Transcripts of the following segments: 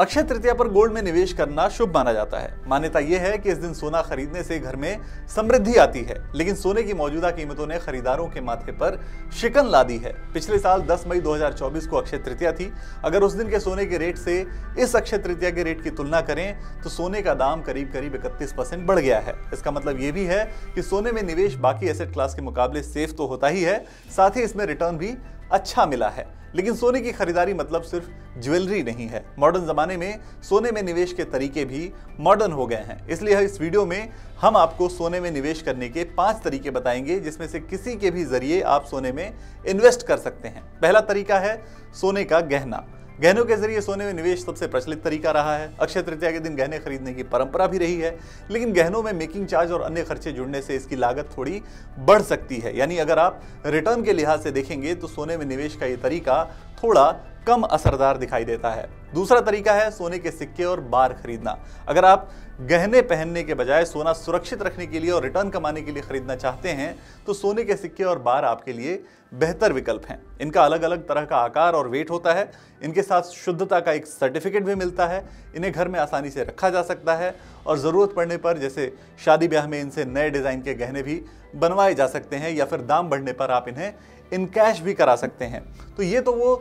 अक्षय तृतीया पर गोल्ड में निवेश करना शुभ माना जाता है। मान्यता यह है कि इस दिन सोना खरीदने से घर में समृद्धि आती है, लेकिन सोने की मौजूदा कीमतों ने खरीदारों के माथे पर शिकन ला दी है। पिछले साल 10 मई 2024 को अक्षय तृतीया थी। अगर उस दिन के सोने के रेट से इस अक्षय तृतीया के रेट की तुलना करें तो सोने का दाम करीब 31% बढ़ गया है। इसका मतलब ये भी है कि सोने में निवेश बाकी एसेट क्लास के मुकाबले सेफ तो होता ही है, साथ ही इसमें रिटर्न भी अच्छा मिला है। लेकिन सोने की खरीदारी मतलब सिर्फ ज्वेलरी नहीं है। मॉडर्न जमाने में सोने में निवेश के तरीके भी मॉडर्न हो गए हैं। इसलिए इस वीडियो में हम आपको सोने में निवेश करने के 5 तरीके बताएंगे, जिसमें से किसी के भी जरिए आप सोने में इन्वेस्ट कर सकते हैं। पहला तरीका है सोने का गहना। गहनों के जरिए सोने में निवेश सबसे प्रचलित तरीका रहा है। अक्षय तृतीया के दिन गहने खरीदने की परंपरा भी रही है, लेकिन गहनों में मेकिंग चार्ज और अन्य खर्चे जुड़ने से इसकी लागत थोड़ी बढ़ सकती है। यानी अगर आप रिटर्न के लिहाज से देखेंगे तो सोने में निवेश का ये तरीका थोड़ा कम असरदार दिखाई देता है। दूसरा तरीका है सोने के सिक्के और बार खरीदना। अगर आप गहने पहनने के बजाय सोना सुरक्षित रखने के लिए और रिटर्न कमाने के लिए खरीदना चाहते हैं तो सोने के सिक्के और बार आपके लिए बेहतर विकल्प हैं। इनका अलग अलग तरह का आकार और वेट होता है। इनके साथ शुद्धता का एक सर्टिफिकेट भी मिलता है। इन्हें घर में आसानी से रखा जा सकता है और ज़रूरत पड़ने पर जैसे शादी ब्याह में इनसे नए डिज़ाइन के गहने भी बनवाए जा सकते हैं, या फिर दाम बढ़ने पर आप इन्हें इन कैश भी करा सकते हैं। तो ये तो वो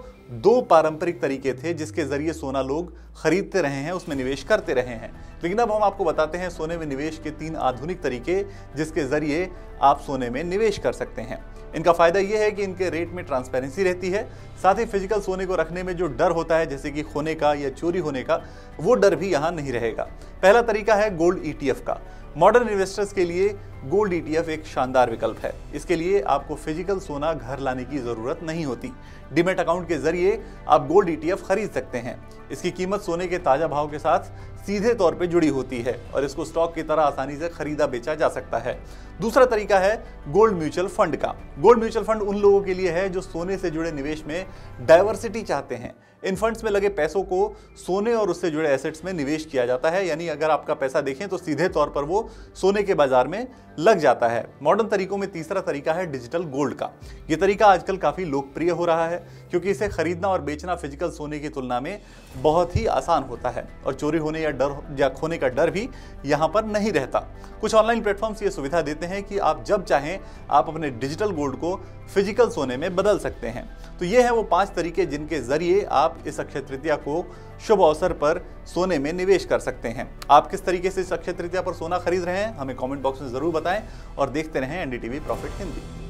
2 पारंपरिक तरीके थे जिसके जरिए सोना लोग खरीदते रहे हैं, उसमें निवेश करते रहे हैं। लेकिन अब हम आपको बताते हैं सोने में निवेश के 3 आधुनिक तरीके जिसके जरिए आप सोने में निवेश कर सकते हैं। इनका फायदा यह है कि इनके रेट में ट्रांसपेरेंसी रहती है, साथ ही फिजिकल सोने को रखने में जो डर होता है जैसे कि खोने का या चोरी होने का, वो डर भी यहाँ नहीं रहेगा। पहला तरीका है गोल्ड ETF का। मॉडर्न इन्वेस्टर्स के लिए गोल्ड ETF एक शानदार विकल्प है। इसके लिए आपको फिजिकल सोना घर लाने की जरूरत नहीं होती। डीमैट अकाउंट के जरिए आप गोल्ड ETF खरीद सकते हैं। इसकी कीमत सोने के ताजा भाव के साथ सीधे तौर पे जुड़ी होती है और इसको स्टॉक की तरह आसानी से खरीदा बेचा जा सकता है। दूसरा तरीका है गोल्ड म्यूचुअल फंड का। गोल्ड म्यूचुअल फंड उन लोगों के लिए है जो सोने से जुड़े निवेश में डाइवर्सिटी चाहते हैं। इन फंड्स में लगे पैसों को सोने और उससे जुड़े एसेट्स में निवेश किया जाता है। यानी अगर आपका पैसा देखें तो सीधे तौर पर वो सोने के बाजार में लग जाता है। मॉडर्न तरीकों में तीसरा तरीका है डिजिटल गोल्ड का। ये तरीका आजकल काफी लोकप्रिय हो रहा है क्योंकि इसे खरीदना और बेचना फिजिकल सोने की तुलना में बहुत ही आसान होता है और चोरी होने या खोने का डर भी यहाँ पर नहीं रहता। कुछ ऑनलाइन प्लेटफॉर्म्स ये सुविधा देते हैं कि आप जब चाहें आप अपने डिजिटल गोल्ड को फिजिकल सोने में बदल सकते हैं। तो ये हैं वो 5 तरीके जिनके जरिए आप इस अक्षय तृतीया को शुभ अवसर पर सोने में निवेश कर सकते हैं। आप किस तरीके से इस अक्षय तृतीया पर सोना खरीद रहे हैं हमें कमेंट बॉक्स में जरूर बताएं और देखते रहें NDTV प्रॉफिट हिंदी।